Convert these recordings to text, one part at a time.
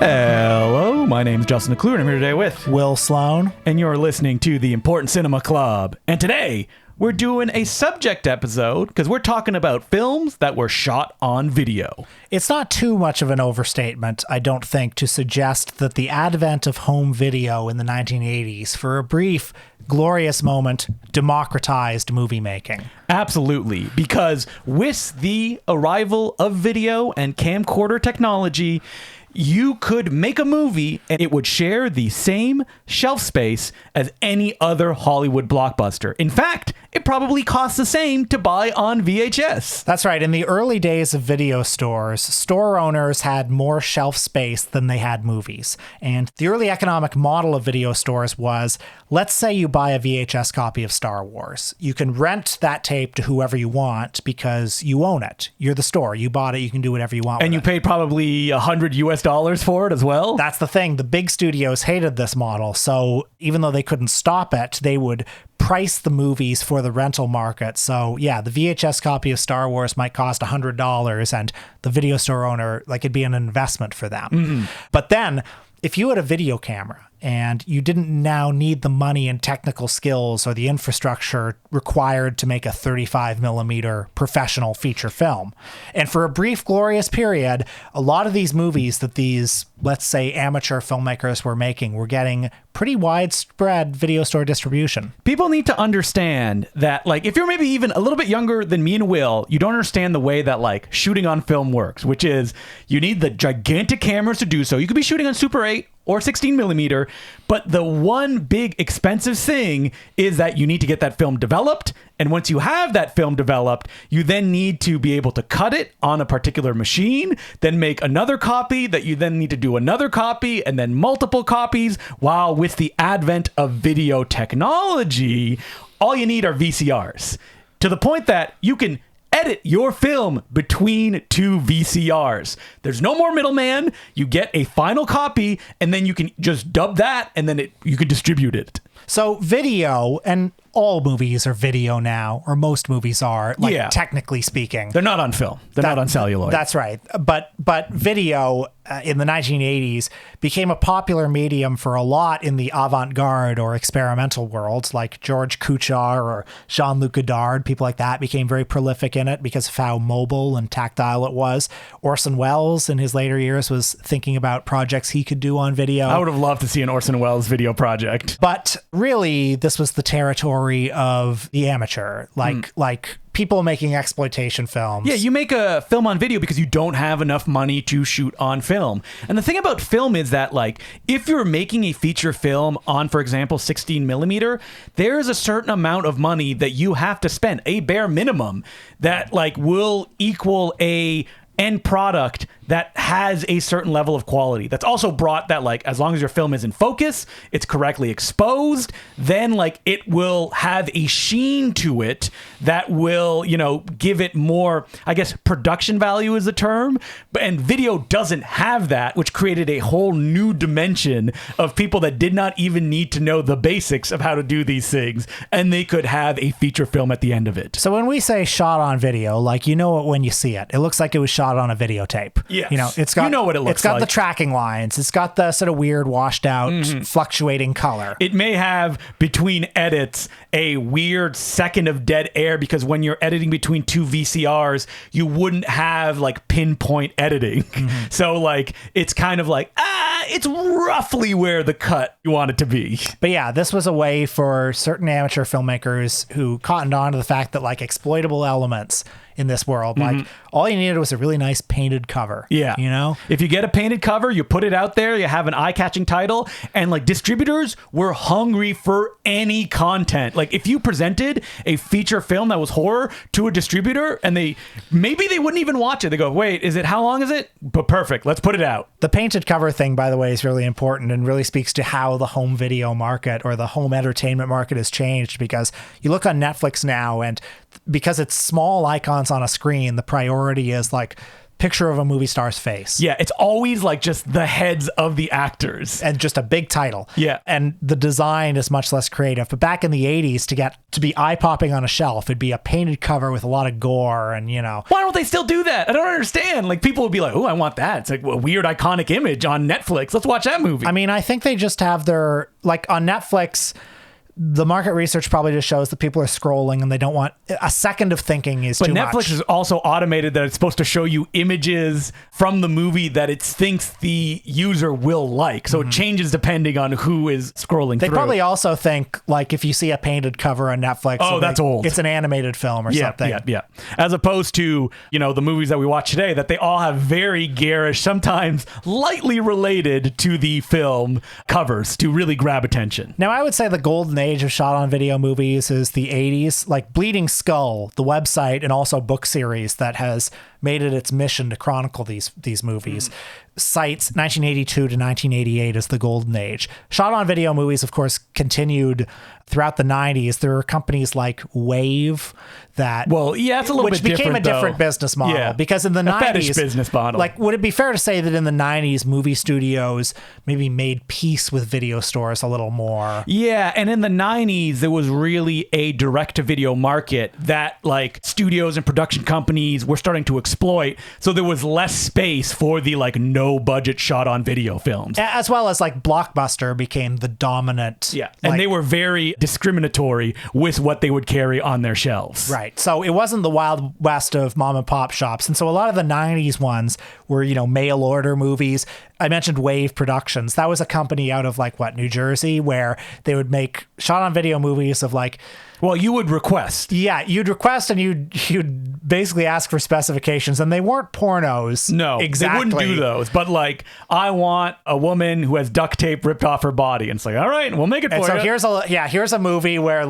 Hello, my name's Justin McClure, and I'm here today with Will Sloan. And you're listening to the Important Cinema Club. And today, we're doing a subject episode because we're talking about films that were shot on video. It's not too much of an overstatement, I don't think, to suggest that the advent of home video in the 1980s, for a brief, glorious moment, democratized movie making. Absolutely, because with the arrival of video and camcorder technology, you could make a movie and it would share the same shelf space as any other Hollywood blockbuster. In fact, it probably costs the same to buy on VHS. That's right. In the early days of video stores, store owners had more shelf space than they had movies. And the early economic model of video stores was, let's say you buy a VHS copy of Star Wars. You can rent that tape to whoever you want because you own it. You're the store. You bought it. You can do whatever you want with it. And you paid probably $100 for it as well. That's the thing. The big studios hated this model. So even though they couldn't stop it, they would price the movies for the rental market. So yeah, the VHS copy of Star Wars might cost $100 and the video store owner, like, it'd be an investment for them. Mm-hmm. But then if you had a video camera and you didn't now need the money and technical skills or the infrastructure required to make a 35 millimeter professional feature film. And for a brief, glorious period, a lot of these movies that these, let's say, amateur filmmakers were making were getting pretty widespread video store distribution. People need to understand that, like, if you're maybe even a little bit younger than me and Will, you don't understand the way that, like, shooting on film works, which is you need the gigantic cameras to do so. You could be shooting on Super 8 or 16 millimeter, but the one big expensive thing is that you need to get that film developed. And once you have that film developed, you then need to be able to cut it on a particular machine, then make another copy that you then need to do another copy and then multiple copies. While with the advent of video technology, all you need are VCRs, to the point that you can edit your film between two VCRs. There's no more middleman. You get a final copy and then you can just dub that and then you can distribute it. So video, and all movies are video now, or most movies are, like, yeah, technically speaking. They're not on film. They're not on celluloid. That's right. But video in the 1980s became a popular medium for a lot in the avant-garde or experimental worlds, like George Kuchar or Jean-Luc Godard. People like that became very prolific in it because of how mobile and tactile it was. Orson Welles in his later years was thinking about projects he could do on video. I would have loved to see an Orson Welles video project. But really, this was the territory of the amateur, like people making exploitation films. Yeah, you make a film on video because you don't have enough money to shoot on film. And the thing about film is that, like, if you're making a feature film on, for example, 16 millimeter, there's a certain amount of money that you have to spend, a bare minimum, that, like, will equal a end product that has a certain level of quality. That's also brought that, like, as long as your film is in focus, it's correctly exposed, then, like, it will have a sheen to it that will, you know, give it more, I guess, production value is the term. And video doesn't have that, which created a whole new dimension of people that did not even need to know the basics of how to do these things, and they could have a feature film at the end of it. So when we say shot on video, like, you know it when you see it. It looks like it was shot on a videotape. Yes. You know, it's got, you know what it looks like. It's got the tracking lines. It's got the sort of weird washed out fluctuating color. It may have between edits a weird second of dead air because when you're editing between two VCRs, you wouldn't have, like, pinpoint editing. Mm-hmm. So, like, it's kind of like, it's roughly where the cut you want it to be. But yeah, this was a way for certain amateur filmmakers who cottoned on to the fact that, like, exploitable elements in this world, like, all you needed was a really nice painted cover. Yeah. You know? If you get a painted cover, you put it out there, you have an eye-catching title, and, like, distributors were hungry for any content. Like, if you presented a feature film that was horror to a distributor and maybe they wouldn't even watch it. They go, wait, how long is it? But perfect, let's put it out. The painted cover thing, by the way, is really important and really speaks to how the home video market or the home entertainment market has changed, because you look on Netflix now and because it's small icons on a screen, the priority is, like, picture of a movie star's face. Yeah, it's always like just the heads of the actors. And just a big title. Yeah. And the design is much less creative. But back in the 80s, to get to be eye-popping on a shelf, it'd be a painted cover with a lot of gore and, Why don't they still do that? I don't understand. Like, people would be like, oh, I want that. It's like a weird, iconic image on Netflix. Let's watch that movie. I mean, I think they just have their, like on Netflix, the market research probably just shows that people are scrolling and they don't want a second of thinking is but too Netflix much. is also automated that it's supposed to show you images from the movie that it thinks the user will like. So it changes depending on who is scrolling They through. probably also think, like, if you see a painted cover on Netflix, Oh, that's old. It's an animated film or something. Yeah. As opposed to, the movies that we watch today, that they all have very garish, sometimes lightly related to the film covers to really grab attention. Now, I would say the golden age of shot on video movies is the 80s, like Bleeding Skull, the website and also book series that has made it its mission to chronicle these movies. Cites 1982 to 1988 as the golden age. Shot on video movies, of course, continued throughout the 90s. There were companies like Wave that it's a little which bit became different, a different though. business model. Yeah. Because in the A 90s, fetish business model. like, would it be fair to say that in the 90s, movie studios maybe made peace with video stores a little more? Yeah, and in the 90s, there was really a direct-to-video market that, like, studios and production companies were starting to exploit. So there was less space for the, like, no-budget shot-on-video films. As well as, like, Blockbuster became the dominant. Yeah, and they were very discriminatory with what they would carry on their shelves. Right. So it wasn't the Wild West of mom and pop shops. And so a lot of the 90s ones were, mail order movies. I mentioned Wave Productions. That was a company out of New Jersey, where they would make shot on video movies of Well, you would request. Yeah, you'd request and you'd basically ask for specifications, and they weren't pornos. No, exactly. They wouldn't do those. But I want a woman who has duct tape ripped off her body, and it's like, all right, we'll make it for And so you. here's a movie where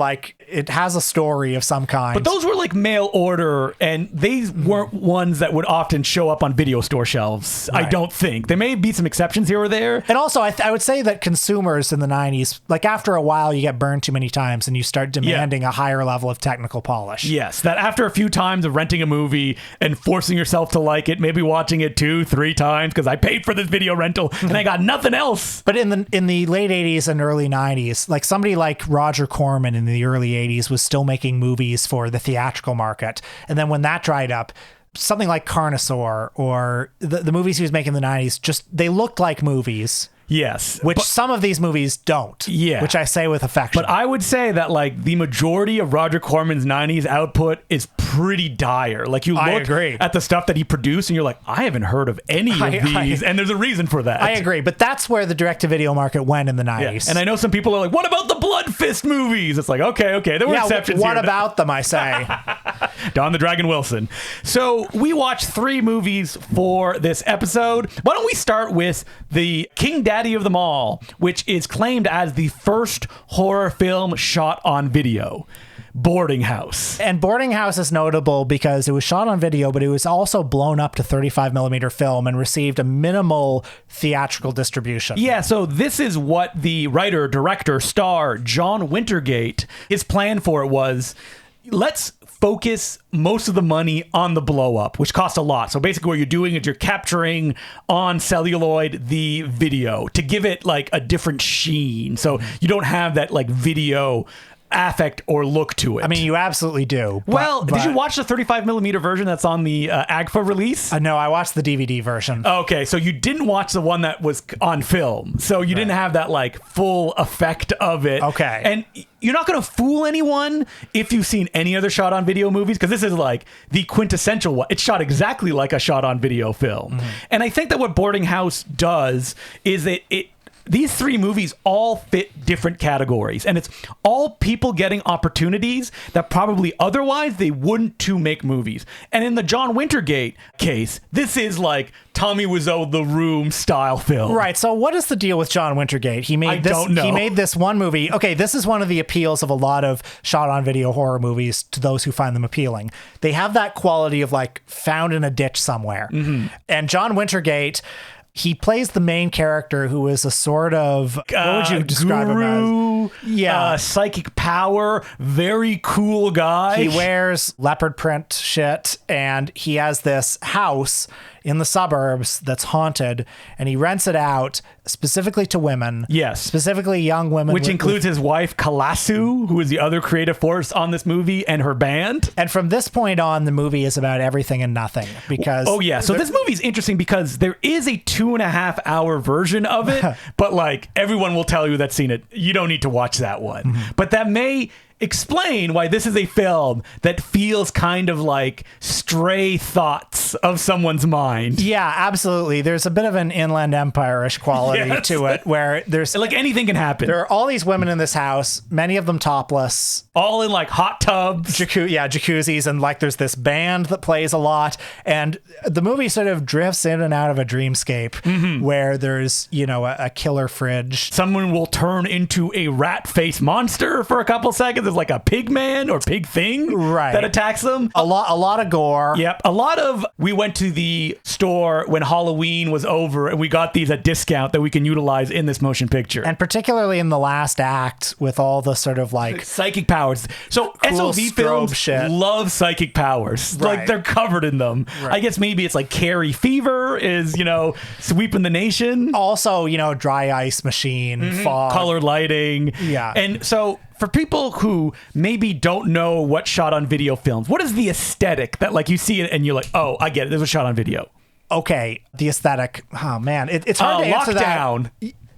it has a story of some kind. But those were mail order, and these weren't ones that would often show up on video store shelves. Right. I don't think. There may be some exceptions here or there. And also, I would say that consumers in the 90s, after a while, you get burned too many times and you start demanding a higher level of technical polish. Yes, that after a few times of renting a movie and forcing yourself to like it, maybe watching it 2-3 times because I paid for this video rental and I got nothing else. But in the late 80s and early 90s, somebody like Roger Corman in the early 80s was still making movies for the theatrical market. And then when that dried up, something like Carnosaur or the movies he was making in the 90s, they looked like movies. Yes. Which some of these movies don't. Yeah. Which I say with affection. But I would say that the majority of Roger Corman's 90s output is pretty dire. You I look agree. at the stuff that he produced and you're like, I haven't heard of any of these. And there's a reason for that. I agree. But that's where the direct-to-video market went in the 90s. Yeah. And I know some people are like, what about the Blood Fist movies? It's like, okay. There were exceptions what here. about them, I say? Don the Dragon Wilson. So we watched 3 movies for this episode. Why don't we start with the King Daddy of them all, which is claimed as the first horror film shot on video, Boarding House. And Boarding House is notable because it was shot on video, but it was also blown up to 35 millimeter film and received a minimal theatrical distribution. Yeah, so this is what the writer, director, star, John Wintergate, his plan for it was, let's focus most of the money on the blow up, which costs a lot. So basically what you're doing is you're capturing on celluloid the video to give it a different sheen. So you don't have that video affect or look to it. I mean, you absolutely do. Did you watch the 35 millimeter version that's on the AGFA release? No, I watched the DVD version. Okay, so you didn't watch the one that was on film. So you didn't have that full effect of it. Okay. And you're not going to fool anyone if you've seen any other shot on video movies, because this is the quintessential one. It's shot exactly like a shot on video film. Mm-hmm. And I think that what Boarding House does is that these 3 movies all fit different categories, and it's all people getting opportunities that probably otherwise they wouldn't to make movies. And in the John Wintergate case, this is Tommy Wiseau, The Room style film. Right. So what is the deal with John Wintergate? He made He made this one movie. Okay, this is one of the appeals of a lot of shot on video horror movies to those who find them appealing. They have that quality of found in a ditch somewhere. Mm-hmm. And John Wintergate, he plays the main character who is a sort of, what would you describe him as? Yeah. Psychic power, very cool guy. He wears leopard print shit, and he has this house in the suburbs that's haunted, and he rents it out specifically to women. Yes. Specifically young women. Which includes his wife, Kalasu, who is the other creative force on this movie, and her band. And from this point on, the movie is about everything and nothing because... Oh, yeah. So this movie's interesting because there is a 2.5-hour version of it, but like everyone will tell you that's seen it. You don't need to watch that one. Mm-hmm. But that may explain why this is a film that feels kind of like stray thoughts of someone's mind. Yeah, absolutely. There's a bit of an Inland Empire-ish quality Yes. to it where there's... Like anything can happen. There are all these women in this house, many of them topless. All in like hot tubs. Jacuzzis, and like there's this band that plays a lot, and the movie sort of drifts in and out of a dreamscape where there's, you know, a killer fridge. Someone will turn into a rat face monster for a couple seconds. There's like a pig man or pig thing that attacks them. A lot of gore. Yep. A lot of, we went to the store when Halloween was over and we got these at discount that we can utilize in this motion picture. And particularly in the last act with all the sort of like psychic powers. So cool SOV strobe films shit. love psychic powers. Like Right. they're covered in them. Right. I guess maybe it's like Carrie Fever is, you know, sweeping the nation. also, you know, dry ice machine, fog. Color lighting. Yeah. And so for people who maybe don't know what shot on video films, what is the aesthetic that like you see it and you're like, oh, I get it. There's a shot on video. Okay, the aesthetic. Oh man, it's hard to answer that. Lockdown.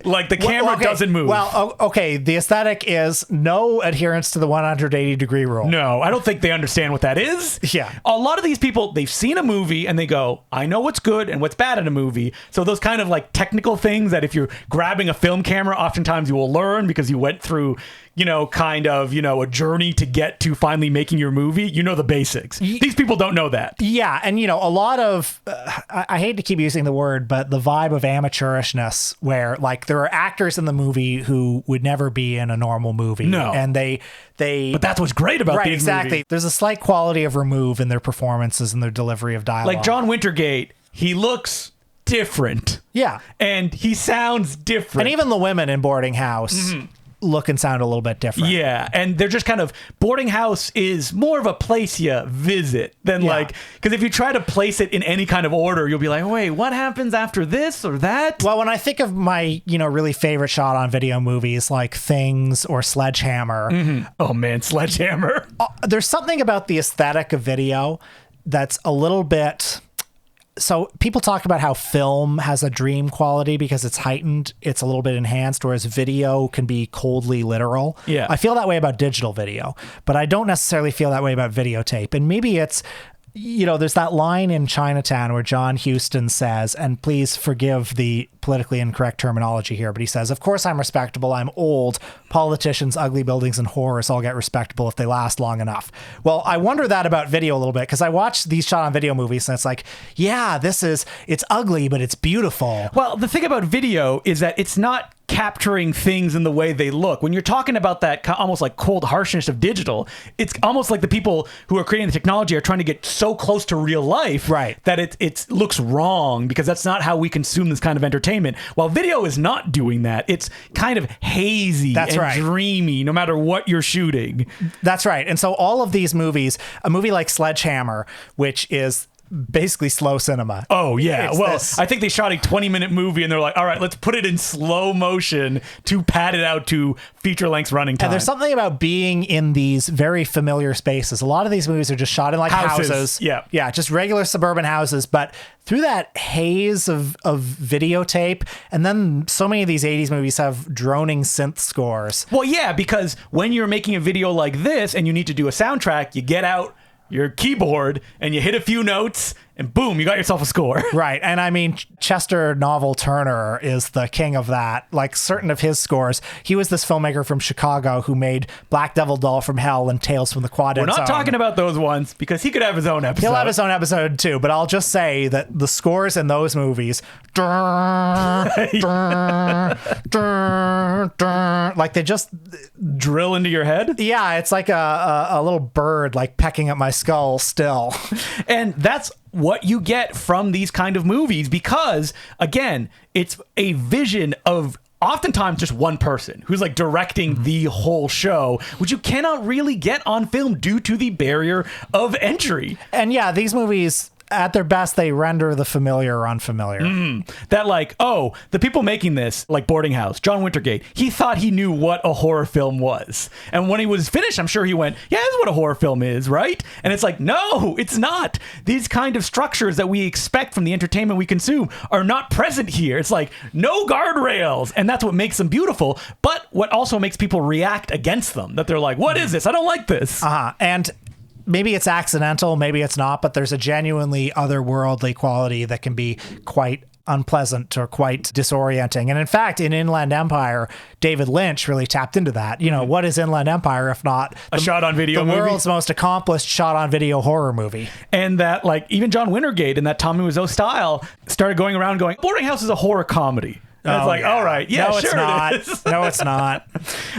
Like the camera doesn't move. Well, okay, the aesthetic is no adherence to the 180 degree rule. No, I don't think they understand what that is. Yeah. A lot of these people, they've seen a movie and they go, I know what's good and what's bad in a movie. So those kind of like technical things that if you're grabbing a film camera, oftentimes you will learn because you went through, you know, kind of, you know, a journey to get to finally making your movie. You know the basics. These people don't know that. Yeah, and you know, a lot of I hate to keep using the word, but the vibe of amateurishness, where like there are actors in the movie who would never be in a normal movie. No. And they But that's what's great about right, these exactly. movies. There's a slight quality of remove in their performances and their delivery of dialogue. Like John Wintergate, he looks different. Yeah. And he sounds different. And even the women in Boarding House look and sound a little bit different. Yeah, and they're just kind of, boarding house is more of a place you visit than like, because if you try to place it in any kind of order, you'll be like, wait, what happens after this or that? Well, when I think of my, you know, really favorite shot on video movies like Things or Sledgehammer, Oh man, Sledgehammer. there's something about the aesthetic of video that's a little bit... So people talk about how film has a dream quality because it's heightened, it's a little bit enhanced, whereas video can be coldly literal. Yeah. I feel that way about digital video, but I don't necessarily feel that way about videotape. And maybe it's, you know, there's that line in Chinatown where John Huston says, and please forgive the politically incorrect terminology here, but he says, of course I'm respectable, I'm old, politicians, ugly buildings, and horrors all get respectable if they last long enough. Well, I wonder that about video a little bit, because I watch these shot on video movies and it's like, yeah, it's ugly, but it's beautiful. Well, the thing about video is that it's not capturing things in the way they look. When you're talking about that almost like cold harshness of digital, it's almost like the people who are creating the technology are trying to get so close to real life Right. that it looks wrong, because that's not how we consume this kind of entertainment. While video is not doing that, it's kind of hazy That's and right. dreamy no matter what you're shooting. That's right. And so all of these movies, a movie like Sledgehammer, which is basically slow cinema. Oh, yeah. It's Well, this- I think they shot a 20-minute movie and they're like, all right, let's put it in slow motion to pad it out to feature-length running time. And there's something about being in these very familiar spaces. A lot of these movies are just shot in like houses. Yeah. Yeah, just regular suburban houses. But through that haze of videotape, and then so many of these 80s movies have droning synth scores. Well, yeah, because when you're making a video like this and you need to do a soundtrack, you get out your keyboard and you hit a few notes and boom, you got yourself a score. Right. And I mean, Chester Novel Turner is the king of that. Like certain of his scores, he was this filmmaker from Chicago who made Black Devil Doll from Hell and Tales from the Quad We're not talking about those ones because he could have his own episode. He'll have his own episode too, but I'll just say that the scores in those movies, like they just drill into your head. yeah, it's like a little bird like pecking at my skull still. And that's what you get from these kind of movies because, again, it's a vision of oftentimes just one person who's like directing the whole show, which you cannot really get on film due to the barrier of entry. And yeah, these movies, at their best, they render the familiar unfamiliar. That like, oh, the people making this, like Boarding House, John Wintergate, he thought he knew what a horror film was. And when he was finished, I'm sure he went, yeah, this is what a horror film is, right? And it's like, no, it's not. These kind of structures that we expect from the entertainment we consume are not present here. It's like, no guardrails. And that's what makes them beautiful, but what also makes people react against them. That they're like, what is this? I don't like this. And maybe it's accidental, maybe it's not, but there's a genuinely otherworldly quality that can be quite unpleasant or quite disorienting. And in fact, in Inland Empire, David Lynch really tapped into that. You know, what is Inland Empire if not a shot-on-video movie? The world's most accomplished shot-on-video horror movie. And that, like, even John Wintergate in that Tommy Wiseau style started going around going, Boarding House is a horror comedy. And it's like, all right, yeah, no, sure it's not. it is. No, it's not.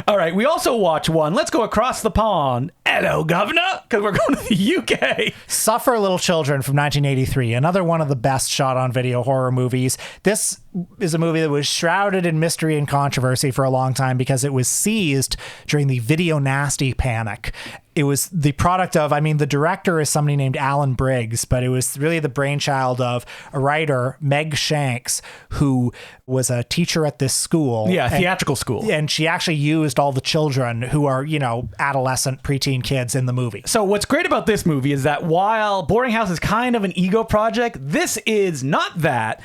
All right, we also watch one. Let's go across the pond. Hello, governor, because we're going to the UK. Suffer Little Children from 1983, another one of the best shot-on-video horror movies. This is a movie that was shrouded in mystery and controversy for a long time because it was seized during the Video Nasty panic. It was the product of, I mean, the director is somebody named Alan Briggs, but it was really the brainchild of a writer, Meg Shanks, who was a teacher at this school. Yeah, theatrical school. And she actually used all the children who are, you know, adolescent, preteen kids in the movie. So what's great about this movie is that while Boarding House is kind of an ego project, this is not that.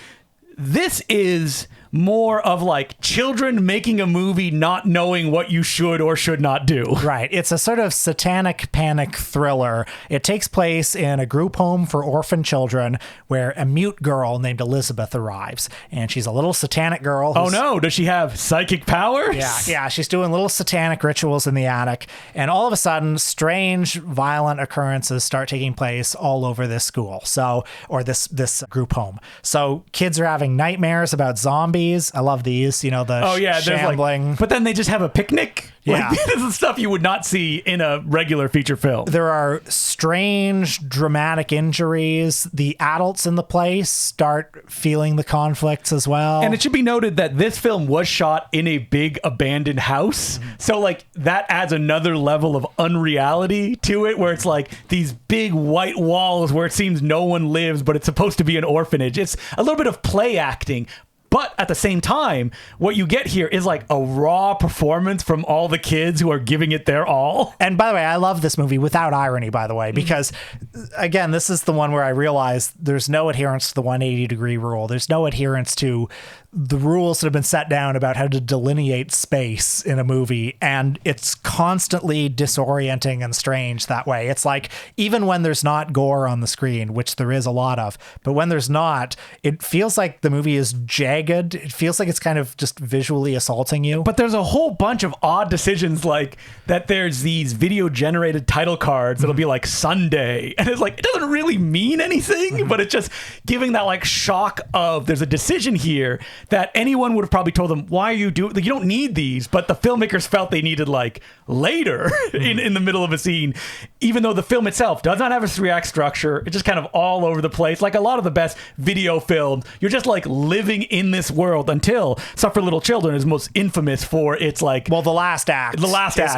This is more of like children making a movie not knowing what you should or should not do. Right. It's a sort of satanic panic thriller. It takes place in a group home for orphan children where a mute girl named Elizabeth arrives. And she's a little satanic girl. Oh no, does she have psychic powers? Yeah, she's doing little satanic rituals in the attic. And all of a sudden, strange, violent occurrences start taking place all over this school. So, or this group home. So kids are having nightmares about zombies. I love these, you know, the shambling. Like, but then they just have a picnic. Yeah. Like, this is stuff you would not see in a regular feature film. There are strange, dramatic injuries. The adults in the place start feeling the conflicts as well. And it should be noted that this film was shot in a big abandoned house. So, like, that adds another level of unreality to it, where it's like these big white walls where it seems no one lives, but it's supposed to be an orphanage. It's a little bit of play acting. But at the same time, what you get here is like a raw performance from all the kids who are giving it their all. And by the way, I love this movie without irony, by the way, because again, this is the one where I realized there's no adherence to the 180-degree rule. There's no adherence to the rules that have been set down about how to delineate space in a movie. And it's constantly disorienting and strange that way. It's like, even when there's not gore on the screen, which there is a lot of, but when there's not, it feels like the movie is jagged. It feels like it's kind of just visually assaulting you. But there's a whole bunch of odd decisions, like that there's these video generated title cards that'll be like Sunday. And it's like, it doesn't really mean anything, but it's just giving that like shock of there's a decision here that anyone would have probably told them, why are you doing, like, you don't need these, but the filmmakers felt they needed like later in the middle of a scene, even though the film itself does not have a 3-act structure. It's just kind of all over the place. Like a lot of the best video films, you're just like living in this world until Suffer Little Children is most infamous for its like, well, the last act is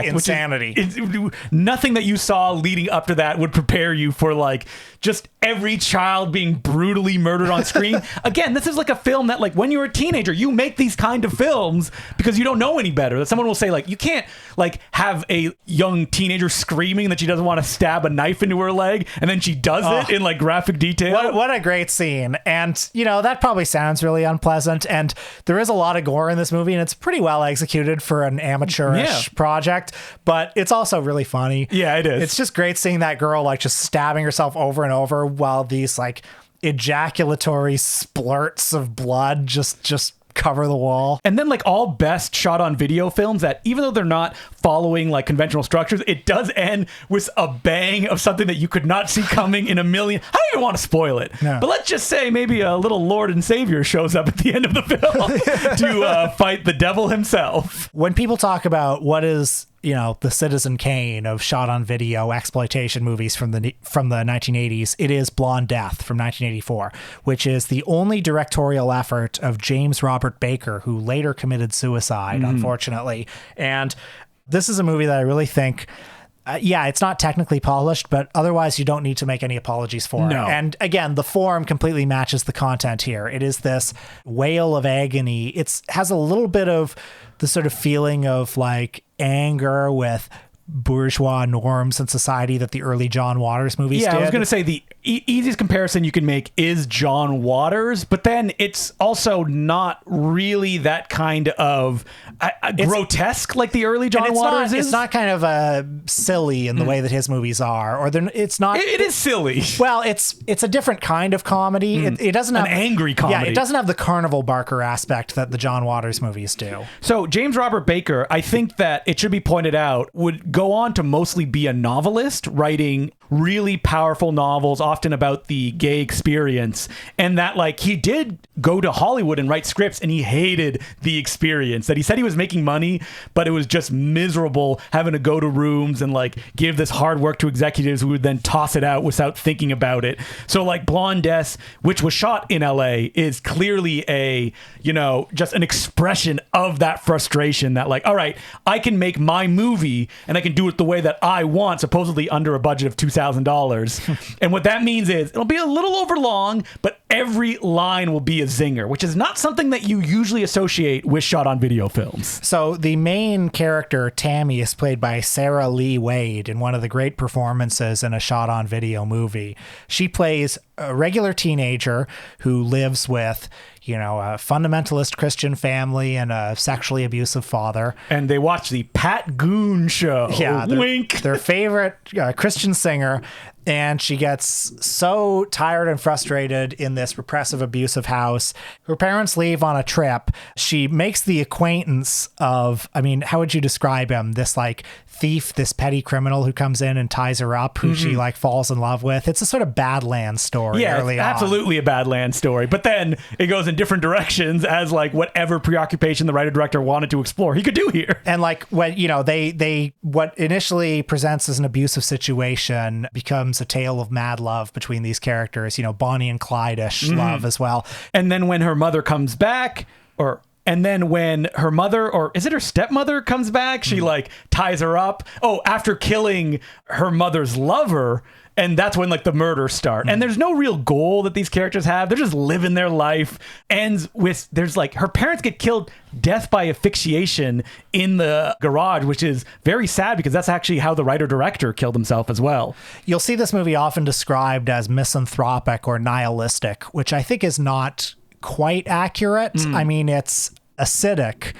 insanity. Which is, nothing that you saw leading up to that would prepare you for like just every child being brutally murdered on screen. Again, this is like a film that like when you're a teenager, you make these kind of films because you don't know any better. That someone will say like, you can't like have a young teenager screaming that she doesn't want to stab a knife into her leg, and then she does it in like graphic detail. What a great scene. And you know, that probably sounds really unpleasant, and there is a lot of gore in this movie, and it's pretty well executed for an amateurish project, but it's also really funny. Yeah, it is. It's just great seeing that girl like just stabbing herself over and over while these like ejaculatory splurts of blood just cover the wall. And then like all best shot on video films, that even though they're not following like conventional structures, it does end with a bang of something that you could not see coming in a million. I don't even want to spoil it, but let's just say maybe a little Lord and Savior shows up at the end of the film to fight the devil himself. When people talk about what is the Citizen Kane of shot on video exploitation movies from the 1980s. It is Blonde Death from 1984, which is the only directorial effort of James Robert Baker, who later committed suicide, unfortunately. And this is a movie that I really think, it's not technically polished, but otherwise you don't need to make any apologies for it. And again, the form completely matches the content here. It is this wail of agony. It has a little bit of the sort of feeling of like anger with bourgeois norms and society that the early John Waters movies did. I was going to say the easiest comparison you can make is John Waters, but then it's also not really that kind of grotesque like the early John Waters is. It's not kind of silly in the way that his movies are, or it's not. It is silly. Well, it's a different kind of comedy. It doesn't have an angry comedy. Yeah, it doesn't have the carnival barker aspect that the John Waters movies do. So James Robert Baker, I think that it should be pointed out, would go on to mostly be a novelist, writing really powerful novels, often about the gay experience, and that like he did go to Hollywood and write scripts, and he hated the experience. That he said he was making money, but it was just miserable having to go to rooms and like give this hard work to executives who would then toss it out without thinking about it. So like Blonde Death, which was shot in LA, is clearly just an expression of that frustration that like, all right, I can make my movie and I can do it the way that I want, supposedly under a budget of $2,000. And what that means is it'll be a little over long, but every line will be a zinger, which is not something that you usually associate with shot on video films. So the main character, Tammy, is played by Sarah Lee Wade in one of the great performances in a shot on video movie. She plays a regular teenager who lives with a fundamentalist Christian family and a sexually abusive father. And they watch the Pat Goon show. Yeah, wink. Their favorite Christian singer. And she gets so tired and frustrated in this repressive, abusive house. Her parents leave on a trip. She makes the acquaintance of, how would you describe him? This like thief, this petty criminal who comes in and ties her up, who she like falls in love with. It's a sort of Badlands story early on. Absolutely a Badlands story. But then it goes in different directions as like whatever preoccupation the writer-director wanted to explore, he could do here. And like when, they what initially presents as an abusive situation becomes a tale of mad love between these characters, Bonnie and Clyde-ish love as well. And then when her mother comes back, and then when her mother, or is it her stepmother, comes back, she like ties her up. Oh, after killing her mother's lover. And that's when like the murders start. And there's no real goal that these characters have. They're just living their life. Ends with, there's like, her parents get killed, death by asphyxiation in the garage, which is very sad because that's actually how the writer-director killed himself as well. You'll see this movie often described as misanthropic or nihilistic, which I think is not quite accurate. It's acidic.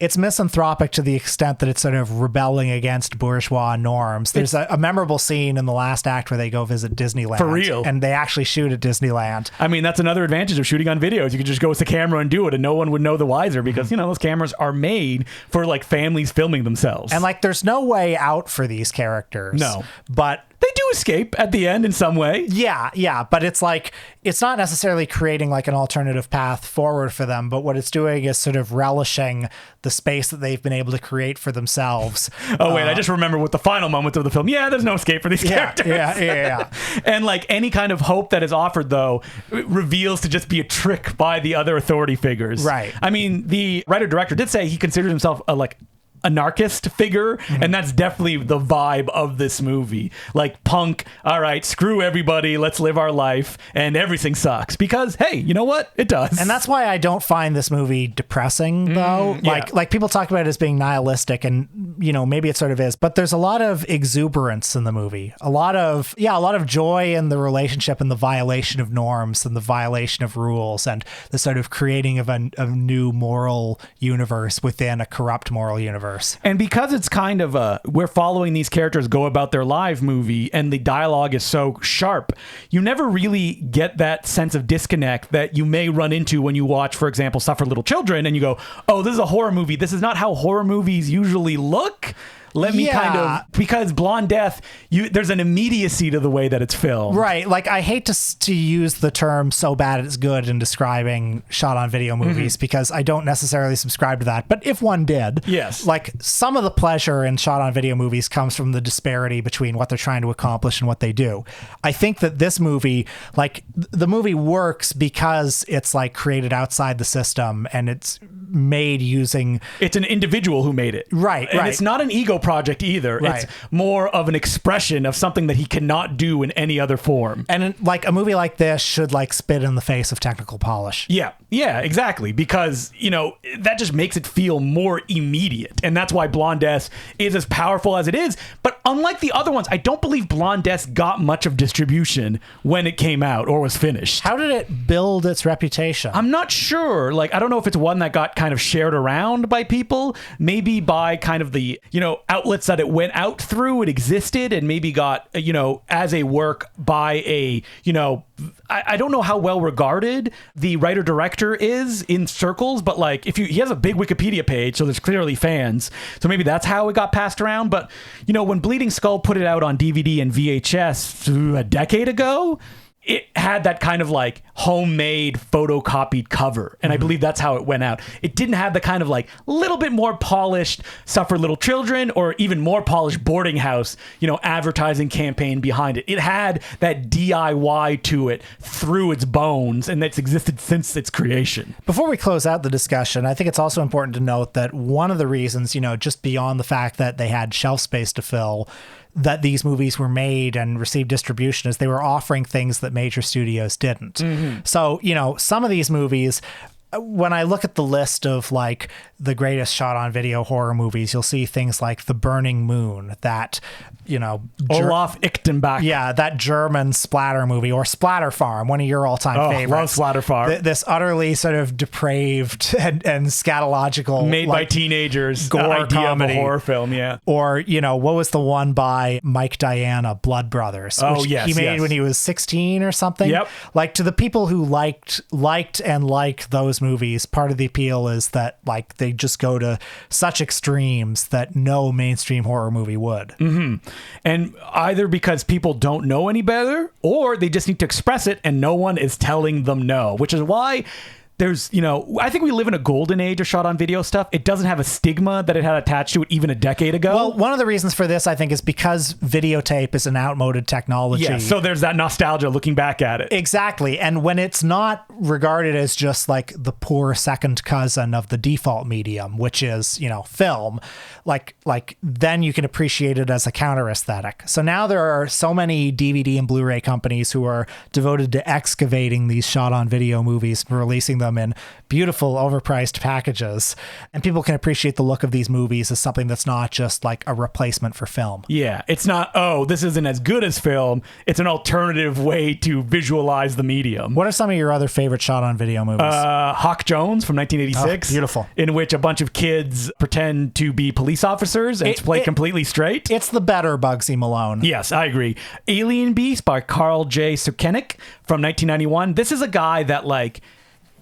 It's misanthropic to the extent that it's sort of rebelling against bourgeois norms. There's a memorable scene in the last act where they go visit Disneyland. For real. And they actually shoot at Disneyland. That's another advantage of shooting on videos. You could just go with the camera and do it and no one would know the wiser because, those cameras are made for like families filming themselves. And like there's no way out for these characters. No. But they do escape at the end in some way. Yeah. But it's like, it's not necessarily creating like an alternative path forward for them, but what it's doing is sort of relishing the space that they've been able to create for themselves. Oh, wait, I just remember with the final moments of the film. Yeah, there's no escape for these characters. Yeah. And like any kind of hope that is offered, though, reveals to just be a trick by the other authority figures. Right. The writer-director did say he considers himself like anarchist figure, and that's definitely the vibe of this movie. Like punk, all right, screw everybody, let's live our life, and everything sucks because hey, you know what, it does. And that's why I don't find this movie depressing though. Like people talk about it as being nihilistic, and maybe it sort of is, but there's a lot of exuberance in the movie, a lot of joy in the relationship and the violation of norms and the violation of rules and the sort of creating of a new moral universe within a corrupt moral universe. And because it's kind of we're following these characters go about their life movie and the dialogue is so sharp, you never really get that sense of disconnect that you may run into when you watch, for example, Suffer Little Children and you go, oh, this is a horror movie. This is not how horror movies usually look. let me kind Yeah. of, because Blonde Death, there's an immediacy to the way that it's filmed. Right. Like, I hate to use the term so bad it's good in describing shot on video movies because I don't necessarily subscribe to that. But if one did, Yes. like, some of the pleasure in shot on video movies comes from the disparity between what they're trying to accomplish and what they do. I think that this movie, like, the movie works because it's like created outside the system and it's made using. It's an individual who made it. Right, And right. it's not an ego project either. Right. It's more of an expression of something that he cannot do in any other form. And like a movie like this should like spit in the face of technical polish. Yeah, exactly. Because, that just makes it feel more immediate. And that's why Blondes is as powerful as it is. But unlike the other ones, I don't believe Blondes got much of distribution when it came out or was finished. How did it build its reputation? I'm not sure. Like, I don't know if it's one that got kind of shared around by people, maybe by kind of the, outlets that it went out through. It existed and maybe got, as a work by a, I don't know how well regarded the writer director is in circles, but like he has a big Wikipedia page, so there's clearly fans. So maybe that's how it got passed around. But, when Bleeding Skull put it out on DVD and VHS a decade ago, it had that kind of like homemade photocopied cover. And I believe that's how it went out. It didn't have the kind of like little bit more polished Suffer Little Children or even more polished Boarding House, advertising campaign behind it. It had that DIY to it through its bones, and that's existed since its creation. Before we close out the discussion, I think it's also important to note that one of the reasons, just beyond the fact that they had shelf space to fill, that these movies were made and received distribution is they were offering things that major studios didn't. So, some of these movies, when I look at the list of like the greatest shot on video horror movies, you'll see things like The Burning Moon, that, Olaf Ichtenbach. Yeah, that German splatter movie, or Splatter Farm, one of your all-time favorites. Love Splatter Farm. This utterly sort of depraved and scatological, Made by teenagers, gore idea comedy. of a horror film, yeah. Or, what was the one by Mike Diana, Blood Brothers? Which yes, he made yes. when he was 16 or something. Yep. Like, to the people who liked and like those movies, part of the appeal is that like they just go to such extremes that no mainstream horror movie would. And either because people don't know any better, or they just need to express it and no one is telling them no, which is why there's, I think we live in a golden age of shot on video stuff. It doesn't have a stigma that it had attached to it even a decade ago. Well, one of the reasons for this, I think, is because videotape is an outmoded technology. Yeah, so there's that nostalgia looking back at it. Exactly. And when it's not regarded as just like the poor second cousin of the default medium, which is, film, like then you can appreciate it as a counter aesthetic. So now there are so many DVD and Blu-ray companies who are devoted to excavating these shot on video movies and releasing them in beautiful overpriced packages, and people can appreciate the look of these movies as something that's not just like a replacement for film. Yeah, it's not, this isn't as good as film. It's an alternative way to visualize the medium. What are some of your other favorite shot on video movies? Hawk Jones from 1986. Oh, beautiful. In which a bunch of kids pretend to be police officers and it's played completely straight. It's the better Bugsy Malone. Yes, I agree. Alien Beast by Carl J. Sukenik from 1991. This is a guy that like,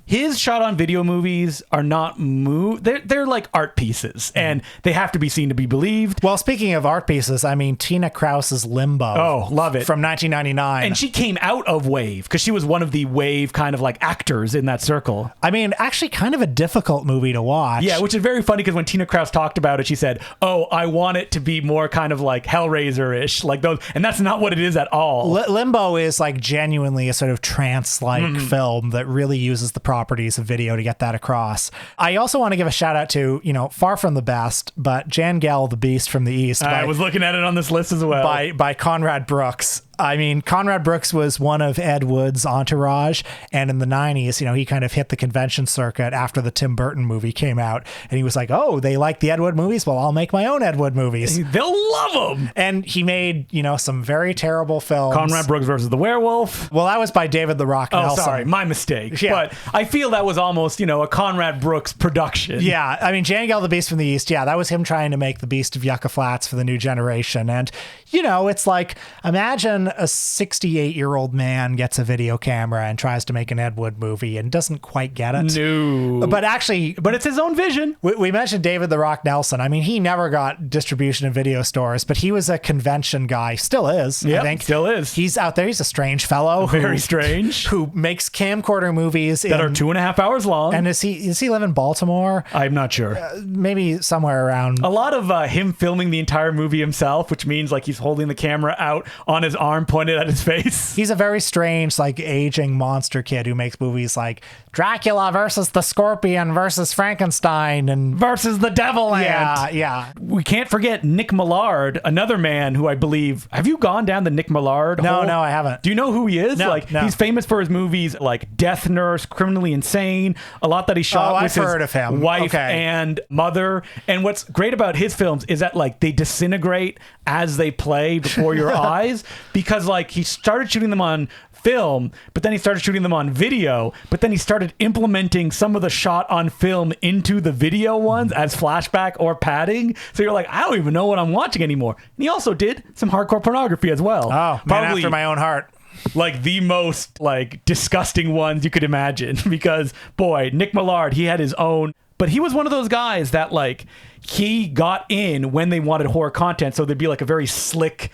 his shot on video movies are not they're like art pieces, and they have to be seen to be believed. Well, speaking of art pieces, I mean, Tina Krause's Limbo. Oh, love it. From 1999. And she came out of Wave because she was one of the Wave kind of like actors in that circle. I mean, actually kind of a difficult movie to watch. Yeah, which is very funny because when Tina Krause talked about it, she said, I want it to be more kind of like Hellraiser-ish, like those. And that's not what it is at all. Limbo is like genuinely a sort of trance-like film that really uses the properties of video to get that across. I also want to give a shout out to, far from the best, but Jan Gell, the Beast from the East. I was looking at it on this list as well. By Conrad Brooks. I mean, Conrad Brooks was one of Ed Wood's entourage, and in the 90s, he kind of hit the convention circuit after the Tim Burton movie came out, and he was like, they like the Ed Wood movies? Well, I'll make my own Ed Wood movies. They'll love them! And he made, some very terrible films. Conrad Brooks versus the Werewolf. Well, that was by David the Rock Nelson. Oh, sorry, my mistake. Yeah. But I feel that was almost, a Conrad Brooks production. Yeah, I mean, Jan Gell, the Beast from the East, that was him trying to make the Beast of Yucca Flats for the new generation. And, it's like, imagine a 68-year-old man gets a video camera and tries to make an Ed Wood movie and doesn't quite get it. No. But actually, But it's his own vision. we mentioned David the Rock Nelson. I mean, he never got distribution in video stores, but he was a convention guy. Still is, Yep, I think. still is. He's out there. He's a strange fellow. Very strange. Who makes camcorder movies That are 2.5 hours long. And does he live in Baltimore? I'm not sure. Maybe somewhere around. A lot of him filming the entire movie himself, which means like he's holding the camera out on his arm pointed at his face. He's a very strange, like, aging monster kid who makes movies like Dracula versus the Scorpion versus Frankenstein and Versus the Devil Ant. yeah. We can't forget Nick Millard, another man who I believe... Have you gone down the Nick Millard hole? No, I haven't. Do you know who he is? No. He's famous for his movies like Death Nurse, Criminally Insane, a lot that he shot with I've his heard of him. wife Okay. and mother. And what's great about his films is that like they disintegrate as they play before your eyes, because like he started shooting them on film, but then he started shooting them on video, but then he started implementing some of the shot on film into the video ones as flashback or padding. So you're like, I don't even know what I'm watching anymore. And he also did some hardcore pornography as well. Oh, man after my own heart. Like the most like disgusting ones you could imagine, because boy, Nick Millard, he had his own, but he was one of those guys that like he got in when they wanted horror content, so there'd be like a very slick,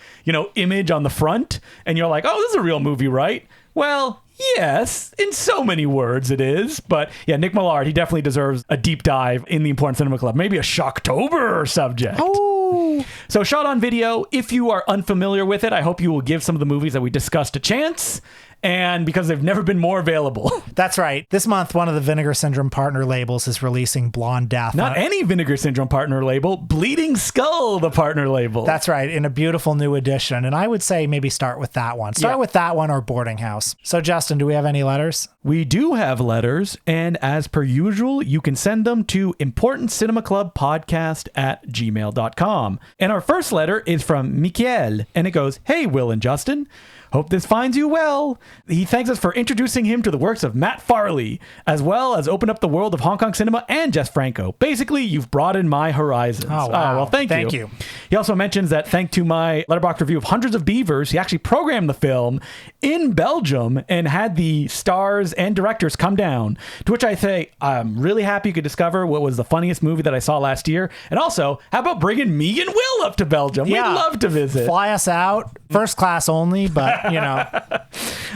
image on the front, and you're like, oh, this is a real movie, right? Well, yes, in so many words it is. But yeah, Nick Millard, he definitely deserves a deep dive in the Important Cinema Club. Maybe a Shocktober subject. Oh. So Shot on Video, if you are unfamiliar with it, I hope you will give some of the movies that we discussed a chance. And because they've never been more available. That's right. This month, one of the Vinegar Syndrome partner labels is releasing Blonde Death. Not any Vinegar Syndrome partner label, Bleeding Skull, the partner label. That's right, in a beautiful new edition. And I would say maybe start with that one. Start with that one or Boarding House. So, Justin, do we have any letters? We do have letters, and as per usual, you can send them to importantcinemaclubpodcast@gmail.com. And our first letter is from Michael, and it goes, Hey, Will and Justin. Hope this finds you well. He thanks us for introducing him to the works of Matt Farley, as well as open up the world of Hong Kong cinema and Jess Franco. Basically, you've broadened my horizons. Oh, wow. Well, thank you. He also mentions that thanks to my Letterboxd review of Hundreds of Beavers, he actually programmed the film in Belgium and had the stars and directors come down, to which I say, I'm really happy you could discover what was the funniest movie that I saw last year. And also, how about bringing me and Will up to Belgium? Yeah. We'd love to visit. Fly us out. First class only, but,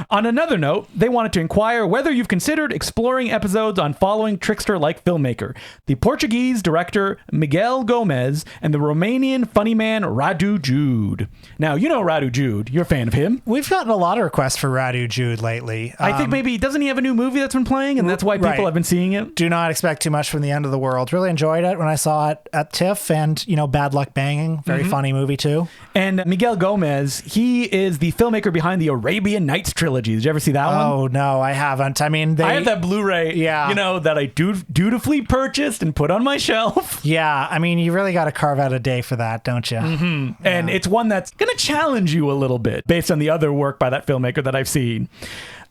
On another note, they wanted to inquire whether you've considered exploring episodes on following trickster-like filmmaker, the Portuguese director Miguel Gomez and the Romanian funny man Radu Jude. Now, you know Radu Jude. You're a fan of him. We've gotten a lot of requests for Radu Jude lately. I think maybe, doesn't he have a new movie that's been playing, and that's why people Right. have been seeing it? Do not expect too much from the end of the world. Really enjoyed it when I saw it at TIFF, and, Bad Luck Banging. Very funny movie, too. And Miguel Gomez, he is the filmmaker behind the Arabian Nights trilogy. Did you ever see that one? Oh, no, I haven't. I mean, I have that Blu-ray, Yeah. that I dutifully purchased and put on my shelf. Yeah, I mean, you really got to carve out a day for that, don't you? Mm-hmm. And it's one that's going to challenge you a little bit based on the other work by that filmmaker that I've seen.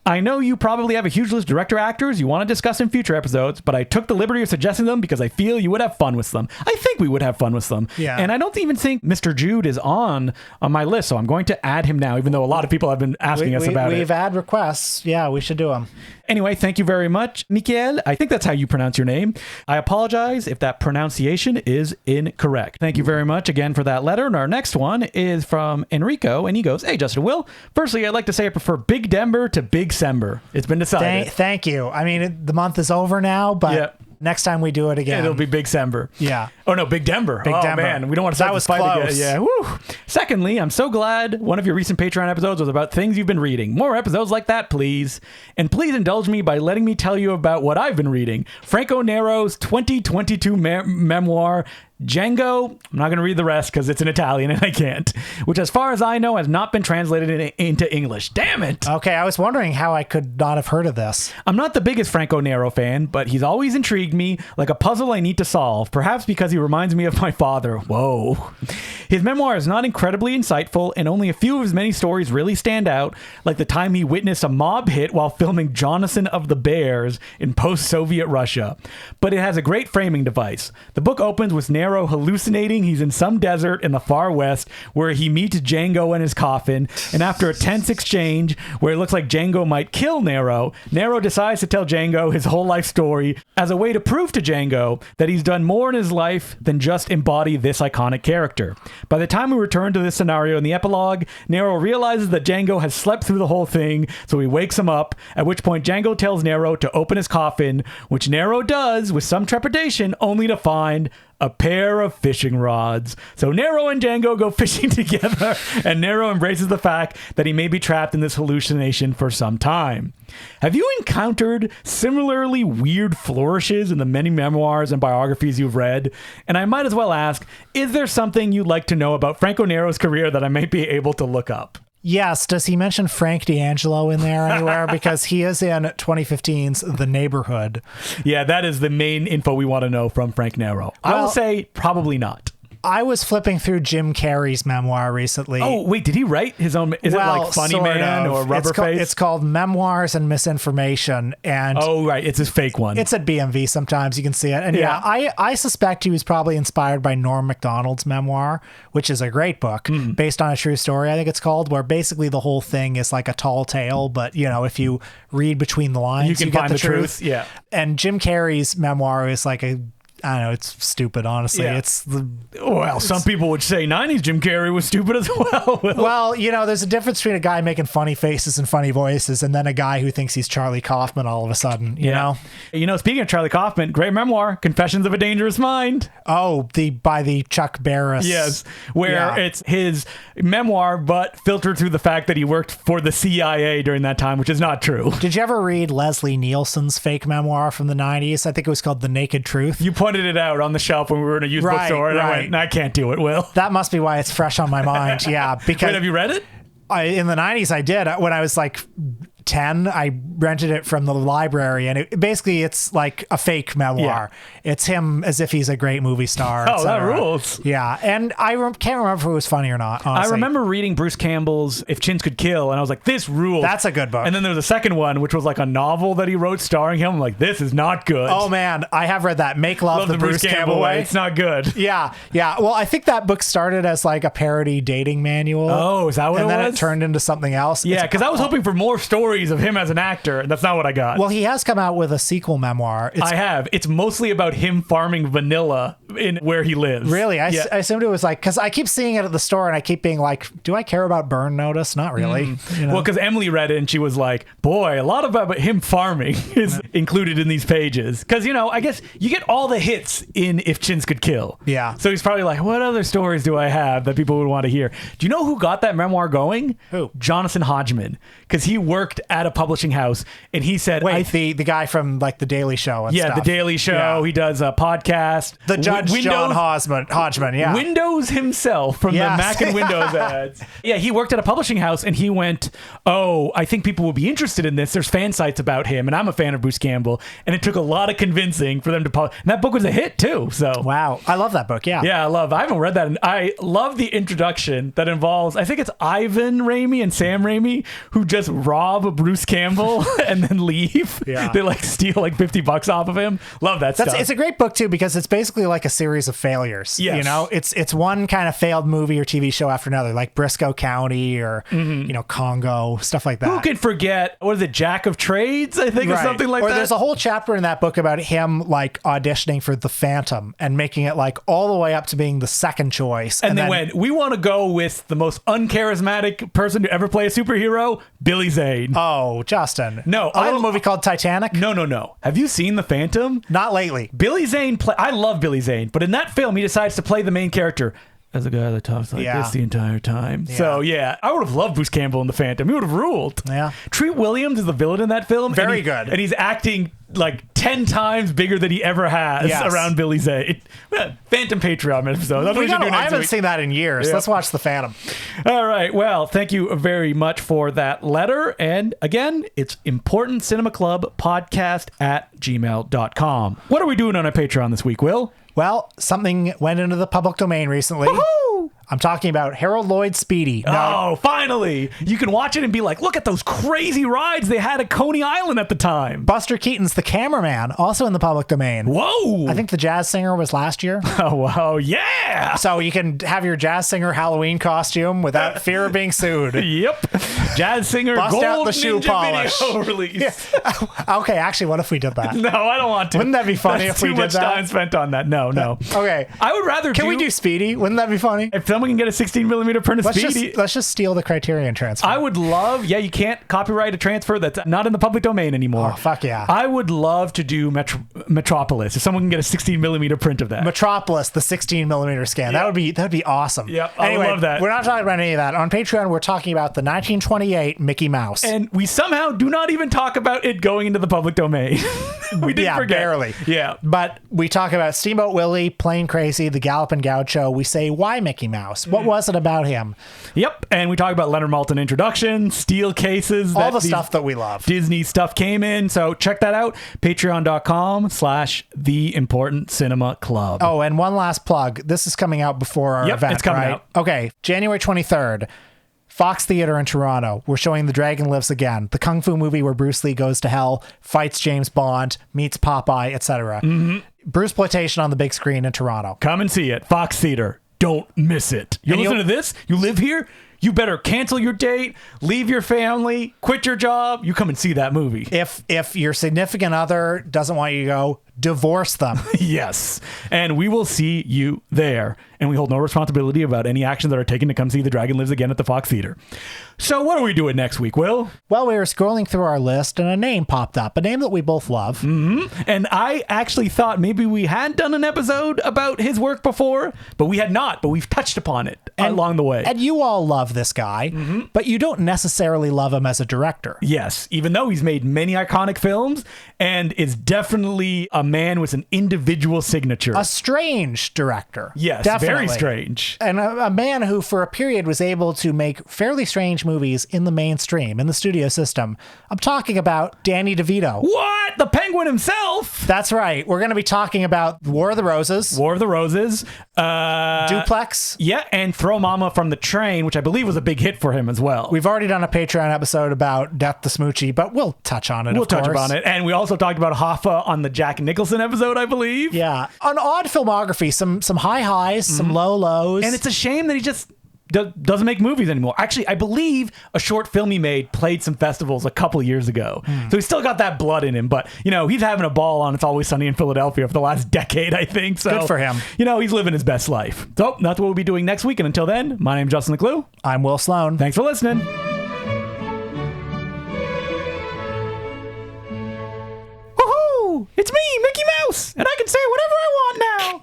I know you probably have a huge list of director actors you want to discuss in future episodes, but I took the liberty of suggesting them because I feel you would have fun with them. I think we would have fun with them. Yeah. And I don't even think Mr. Jude is on my list, so I'm going to add him now, even though a lot of people have been asking us about it. We've had requests. Yeah, we should do them. Anyway, thank you very much, Michael. I think that's how you pronounce your name. I apologize if that pronunciation is incorrect. Thank you very much again for that letter. And our next one is from Enrico, and he goes, Hey, Justin Will. Firstly, I'd like to say I prefer Big Dember to Big Sember. It's been decided. Thank you. I mean, the month is over now, but Yep. next time we do it again. It'll be Big Sember. Yeah. Oh, no, Big Denver. Big Denver. Man, we don't want to start That this was fight close. again. Yeah, woo. Secondly, I'm so glad one of your recent Patreon episodes was about things you've been reading. More episodes like that, please. And please indulge me by letting me tell you about what I've been reading. Franco Nero's 2022 memoir, Django. I'm not going to read the rest because it's in Italian and I can't. Which, as far as I know, has not been translated into English. Damn it. Okay, I was wondering how I could not have heard of this. I'm not the biggest Franco Nero fan, but he's always intrigued me like a puzzle I need to solve, perhaps because he reminds me of my father. Whoa. His memoir is not incredibly insightful, and only a few of his many stories really stand out, like the time he witnessed a mob hit while filming Jonathan of the Bears in post-Soviet Russia. But it has a great framing device. The book opens with Nero Nero hallucinating he's in some desert in the far west where he meets Django in his coffin. And after a tense exchange where it looks like Django might kill Nero, Nero decides to tell Django his whole life story as a way to prove to Django that he's done more in his life than just embody this iconic character. By the time we return to this scenario in the epilogue, Nero realizes that Django has slept through the whole thing, so he wakes him up, at which point Django tells Nero to open his coffin, which Nero does with some trepidation, only to find a pair of fishing rods. So Nero and Django go fishing together, and Nero embraces the fact that he may be trapped in this hallucination for some time. Have you encountered similarly weird flourishes in the many memoirs and biographies you've read? And I might as well ask, is there something you'd like to know about Franco Nero's career that I might be able to look up? Yes. Does he mention Frank D'Angelo in there anywhere? Because he is in 2015's The Neighborhood. Yeah, that is the main info we want to know from Frank Nero. I will say probably not. I was flipping through Jim Carrey's memoir recently. Oh, wait, did he write his own? Is it like Funny Man or Rubberface? It's called Memoirs and Misinformation. And oh, right. It's his fake one. It's at BMV sometimes. You can see it. And yeah, I suspect he was probably inspired by Norm Macdonald's memoir, which is a great book based on a true story, I think it's called, where basically the whole thing is like a tall tale. But, you know, if you read between the lines, you can find the truth. Yeah. And Jim Carrey's memoir is like I don't know, it's stupid, honestly. Yeah. Some people would say 90s Jim Carrey was stupid as well. Well, you know, there's a difference between a guy making funny faces and funny voices and then a guy who thinks he's Charlie Kaufman all of a sudden, you know? You know, speaking of Charlie Kaufman, great memoir, Confessions of a Dangerous Mind. Oh, by the Chuck Barris. Yes, where it's his memoir, but filtered through the fact that he worked for the CIA during that time, which is not true. Did you ever read Leslie Nielsen's fake memoir from the 90s? I think it was called The Naked Truth. You pointed it out on the shelf when we were in a used bookstore, and I went, I can't do it, Will. That must be why it's fresh on my mind. Yeah, because wait, have you read it? In the 90s, I did. When I was like 10, I rented it from the library, and it's like a fake memoir. It's him as if he's a great movie star. Oh, that rules. Yeah, and I can't remember if it was funny or not, honestly. I remember reading Bruce Campbell's If Chins Could Kill, and I was like, this rules. That's a good book. And then there was a second one, which was like a novel that he wrote starring him. I'm like, this is not good. Oh, man, I have read that. Make Love the Bruce Campbell Way. It's not good. Yeah. Well, I think that book started as like a parody dating manual. Oh, is that what it was? And then it turned into something else. Yeah, because I was hoping for more stories of him as an actor, and that's not what I got. Well, he has come out with a sequel memoir. I have. It's mostly about him farming vanilla in where he lives. Really? I assumed it was like, because I keep seeing it at the store and I keep being like, do I care about Burn Notice? Not really. You know? Well, because Emily read it and she was like, boy, a lot about him farming is included in these pages. Because, you know, I guess you get all the hits in If Chins Could Kill. Yeah. So he's probably like, what other stories do I have that people would want to hear? Do you know who got that memoir going? Who? Jonathan Hodgman. Because he worked at a publishing house and he said, wait, the guy from like The Daily Show and stuff. The Daily Show. Yeah. He does a podcast. The Judge John Hodgman, yeah. Windows himself from the Mac and Windows ads. Yeah, he worked at a publishing house and he went, oh, I think people will be interested in this. There's fan sites about him and I'm a fan of Bruce Campbell. And it took a lot of convincing for them to publish. And that book was a hit too. So wow. I love that book, yeah. Yeah, I haven't read that. And I love the introduction that involves, I think it's Ivan Raimi and Sam Raimi who just rob Bruce Campbell and then leave. Yeah. They like steal like $50 off of him. Love that stuff. It's a great book too because it's basically like a series of failures. Yes. You know, it's one kind of failed movie or TV show after another, like Briscoe County or you know, Congo, stuff like that. Who could forget? What is it, Jack of Trades? I think, or something like that. Or there's a whole chapter in that book about him like auditioning for The Phantom and making it like all the way up to being the second choice. And they went, we want to go with the most uncharismatic person to ever play a superhero, Billy Zane. Oh, Justin. No, a little movie called Titanic. No. Have you seen The Phantom? Not lately. Billy Zane. I love Billy Zane, but in that film, he decides to play the main character as a guy that talks like this the entire time. Yeah. So, yeah, I would have loved Bruce Campbell in The Phantom. He would have ruled. Yeah. Treat Williams is the villain in that film. Very good. And he's acting like 10 times bigger than he ever has around Billy Zane. Phantom Patreon episode. That's what we should do next I haven't week. seen that in years. Let's watch The Phantom. All right. Well, thank you very much for that letter. And again, it's Important Cinema Club podcast at gmail.com. What are we doing on our Patreon this week, Will? Well, something went into the public domain recently. Woohoo! I'm talking about Harold Lloyd Speedy. Oh, finally! You can watch it and be like, look at those crazy rides they had at Coney Island at the time. Buster Keaton's The Cameraman, also in the public domain. Whoa! I think The Jazz Singer was last year. Oh, wow, yeah! So you can have your Jazz Singer Halloween costume without fear of being sued. Yep. Jazz Singer Bust Gold out the shoe Ninja polish. video release. Okay, actually, what if we did that? No, I don't want to. Wouldn't that be funny That's if we too did much that? time spent on that. No. Okay. I would rather Can we do Speedy? Wouldn't that be funny? if someone can get a 16 millimeter print of Speedy. Let's just steal the Criterion transfer. I would love, you can't copyright a transfer that's not in the public domain anymore. Oh, fuck yeah. I would love to do Metropolis if someone can get a 16 millimeter print of that. Metropolis, the 16 millimeter scan. That would be awesome. Yep, I would Anyway, love that. we're not talking about any of that. On Patreon, we're talking about the 1928 Mickey Mouse. And we somehow do not even talk about it going into the public domain. We did forget. Barely. Yeah. But we talk about Steamboat Willie, Plain Crazy, the Gallopin' Gaucho. We say, why Mickey Mouse? What was it about him? Yep. And we talk about Leonard Maltin introduction, steel cases. All the these stuff that we love. Disney stuff came in. So check that out. Patreon.com/The Important Cinema Club. Oh, and one last plug. This is coming out before our Yep, event, it's coming right? out. Okay, January 23rd. Fox Theater in Toronto. We're showing The Dragon Lives Again, the kung fu movie where Bruce Lee goes to hell, fights James Bond, meets Popeye, etc. Bruce Ploitation on the big screen in Toronto. Come and see it. Fox Theater. Don't miss it. You And listen to you'll- this? You live here? You better cancel your date, leave your family, quit your job. You come and see that movie. If your significant other doesn't want you to go, divorce them. Yes. And we will see you there. And we hold no responsibility about any actions that are taken to come see The Dragon Lives Again at the Fox Theater. So what are we doing next week, Will? Well, we were scrolling through our list and a name popped up, a name that we both love. And I actually thought maybe we had done an episode about his work before, but we had not. But we've touched upon it along the way. And you all love this guy, but you don't necessarily love him as a director. Yes, even though he's made many iconic films and is definitely a man with an individual signature. A strange director. Yes, definitely. very strange. And a man who, for a period, was able to make fairly strange movies in the mainstream, in the studio system. I'm talking about Danny DeVito. What? The Penguin himself? That's right. We're going to be talking about War of the Roses, War of the Roses. Duplex. Yeah, and Throw Mama from the Train, which I believe was a big hit for him as well. We've already done a Patreon episode about Death to Smoochie, but we'll touch on it, We'll of course. touch upon it. And we also talked about Hoffa on the Jack Nicholson episode, I believe. Yeah. An odd filmography, some high highs, some low lows. And it's a shame that he just doesn't make movies anymore. Actually, I believe a short film he made played some festivals a couple of years ago. So he's still got that blood in him. But, he's having a ball on It's Always Sunny in Philadelphia for the last decade, I think. So Good for him. He's living his best life. So that's what we'll be doing next week. And until then, my name's Justin LeClue. I'm Will Sloan. Thanks for listening. Woohoo! It's me, Mickey Mouse, and I can say whatever I want now.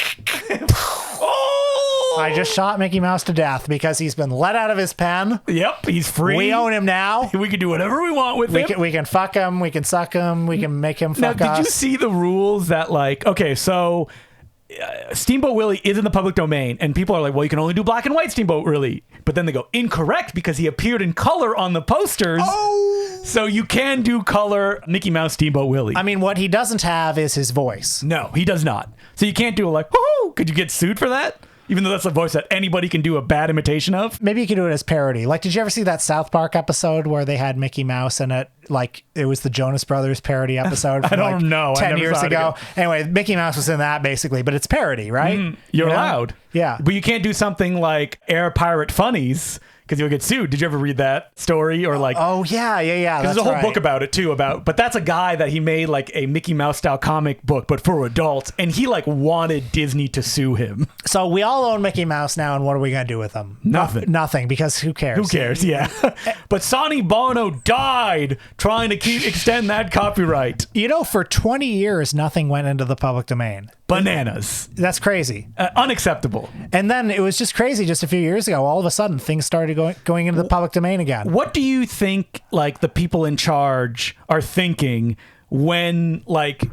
Oh! I just shot Mickey Mouse to death because he's been let out of his pen. Yep, he's free. We own him now. We can do whatever we want with him. We can fuck him. We can suck him. We can make him Now, fuck did us. you see the rules that so Steamboat Willie is in the public domain, and people are like, well, you can only do black and white Steamboat Willie. But then they go, incorrect, because he appeared in color on the posters. Oh! So you can do color Mickey Mouse Steamboat Willie. I mean, what he doesn't have is his voice. No, he does not. So you can't do woohoo! Could you get sued for that? Even though that's a voice that anybody can do a bad imitation of? Maybe you could do it as parody. Like, did you ever see that South Park episode where they had Mickey Mouse in it? Like, it was the Jonas Brothers parody episode from don't know. I 10 never years saw it ago. again. Anyway, Mickey Mouse was in that basically, but it's parody, right? You're You know? allowed. Yeah. But you can't do something like Air Pirate Funnies, because you'll get sued. Did you ever read that story? Or like... Oh, yeah. There's a whole book about it too, but that's a guy that he made like a Mickey Mouse style comic book, but for adults, and he like wanted Disney to sue him. So we all own Mickey Mouse now, and what are we going to do with them? Nothing. Nothing, because who cares? Who cares? Yeah. But Sonny Bono died trying to extend that copyright. For 20 years, nothing went into the public domain. Bananas. That's crazy. Unacceptable. And then it was just crazy just a few years ago. All of a sudden, things started going into the public domain again. What do you think like the people in charge are thinking when like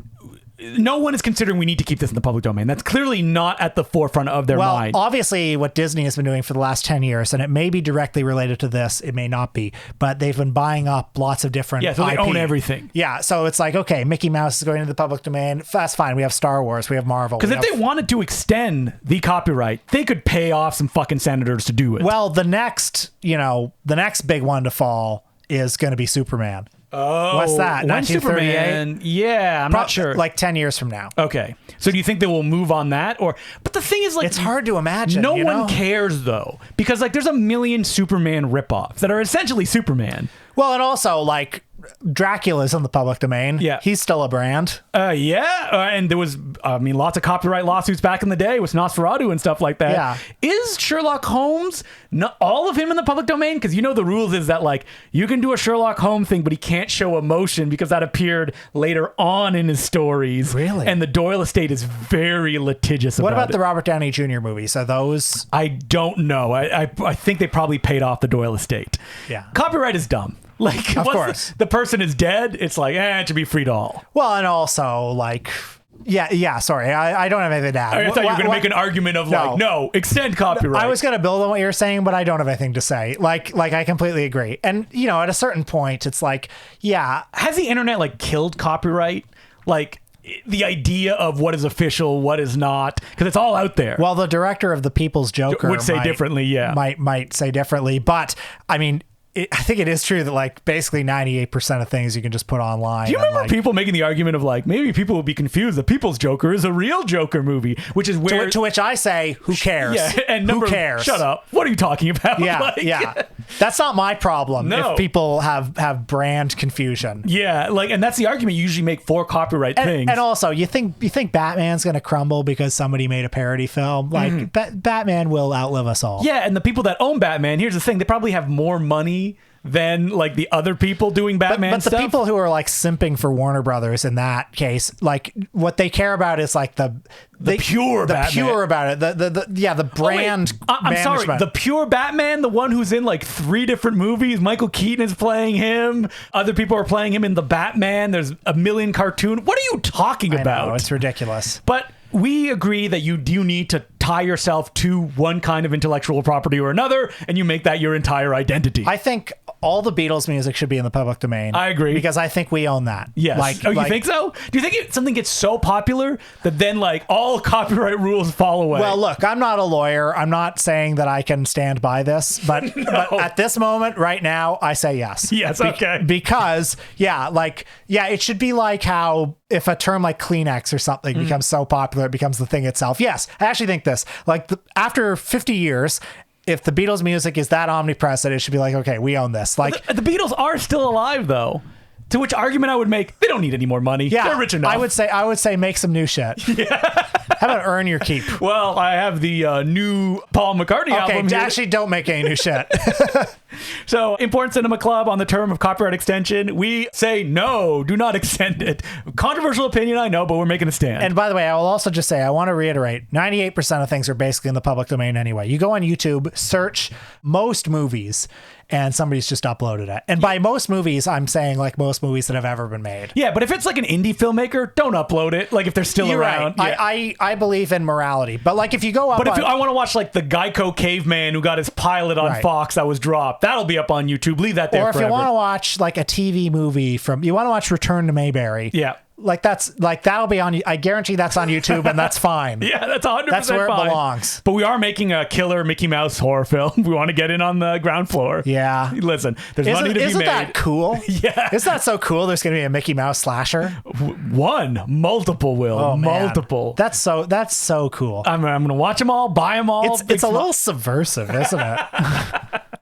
no one is considering we need to keep this in the public domain. That's clearly not at the forefront of their Well, mind. obviously, what Disney has been doing for the last 10 years, and it may be directly related to this, it may not be, but they've been buying up lots of different Yeah, so they IP. own everything. Yeah, so it's like, okay, Mickey Mouse is going into the public domain. That's fine. We have Star Wars. We have Marvel. Because if they wanted to extend the copyright, they could pay off some fucking senators to do it. Well, the next big one to fall is going to be Superman. oh, what's that, when 1938? Superman? Yeah, I'm not sure. Like 10 years from now. Okay, so do you think they will move on that, or? But the thing is, like, It's hard to imagine. no you one know? cares though, because like there's a million Superman ripoffs that are essentially Superman. Well, and also, like, Dracula's in the public domain. Yeah. He's still a brand. And there was, lots of copyright lawsuits back in the day with Nosferatu and stuff like that. Yeah. Is Sherlock Holmes, not all of him in the public domain? Because the rules is that, like, you can do a Sherlock Holmes thing, but he can't show emotion because that appeared later on in his stories. Really? And the Doyle estate is very litigious What about about it. the Robert Downey Jr. movies? Are those... I don't know. I think they probably paid off the Doyle estate. Yeah. Copyright is dumb. Like, Of once course. the person is dead, it's like, it should be free to all. Well, and also, like... Yeah, sorry. I don't have anything to add. I thought you were going to make an argument of like, no, extend copyright. I was going to build on what you're saying, but I don't have anything to say. Like I completely agree. And, at a certain point, it's like, yeah. Has the internet like killed copyright? Like the idea of what is official, what is not, because it's all out there. Well, the director of The People's Joker Would say differently, yeah. Might say differently. But, I mean... I think it is true that like basically 98% of things you can just put online. Do you remember people making the argument of like, maybe people will be confused that People's Joker is a real Joker movie, which is where... To which I say, who cares? Yeah, and who cares? Shut up. What are you talking about? Yeah, Like, yeah. That's not my problem No. if people have brand confusion. Yeah, like, and that's the argument you usually make for copyright things. And also, you think Batman's going to crumble because somebody made a parody film? Like, Batman will outlive us all. Yeah, and the people that own Batman, here's the thing, they probably have more money than like the other people doing Batman But the stuff. people who are like simping for Warner Brothers in that case, like what they care about is like the pure Batman. pure about it. The brand. I'm sorry, management. the pure Batman, the one who's in like 3 different movies. Michael Keaton is playing him. Other people are playing him in the Batman. There's a million cartoon. What are you talking I about? know, it's ridiculous. But we agree that you do need to tie yourself to one kind of intellectual property or another, and you make that your entire identity. I think all the Beatles music should be in the public domain. I agree. because I think we own that. Yes. You think so? Do you think something gets so popular that then like all copyright rules fall away? Well, look, I'm not a lawyer. I'm not saying that I can stand by this, but at this moment, right now, I say yes. Yes, okay. Because, it should be like how if a term like Kleenex or something becomes so popular, it becomes the thing itself. Yes, I actually think this. Like, after 50 years... if the Beatles music is that omnipresent, it should be like, okay, we own this. Like the Beatles are still alive, though. To which argument I would make, they don't need any more money. yeah, They're rich enough. I would say make some new shit. Yeah. How about earn your keep? Well, I have the new Paul McCartney album Okay, here. actually, don't make any new shit. So, Important Cinema Club, on the term of copyright extension, we say no, do not extend it. Controversial opinion, I know, but we're making a stand. And by the way, I will also just say, I want to reiterate, 98% of things are basically in the public domain anyway. You go on YouTube, search most movies, and somebody's just uploaded it. And by most movies, I'm saying like most movies that have ever been made. yeah, but if it's like an indie filmmaker, don't upload it. Like if they're still You're around. right. Yeah. I believe in morality. But like if you go up But if on, I want to watch like the Geico caveman who got his pilot on Right. Fox that was dropped, that'll be up on YouTube. Leave that there or if forever. you want to watch like a TV movie you want to watch Return to Mayberry. Yeah. Like that'll be on, I guarantee that's on YouTube and that's fine. Yeah, that's 100% That's where it fine. belongs. But we are making a killer Mickey Mouse horror film. We want to get in on the ground floor. Yeah. Listen, there's money to be Isn't made. that cool? Yeah. Isn't that so cool? There's going to be a Mickey Mouse slasher. Multiple, Will. Oh, man. Multiple. That's so cool. I'm going to watch them all, buy them all. It's a little subversive, isn't it?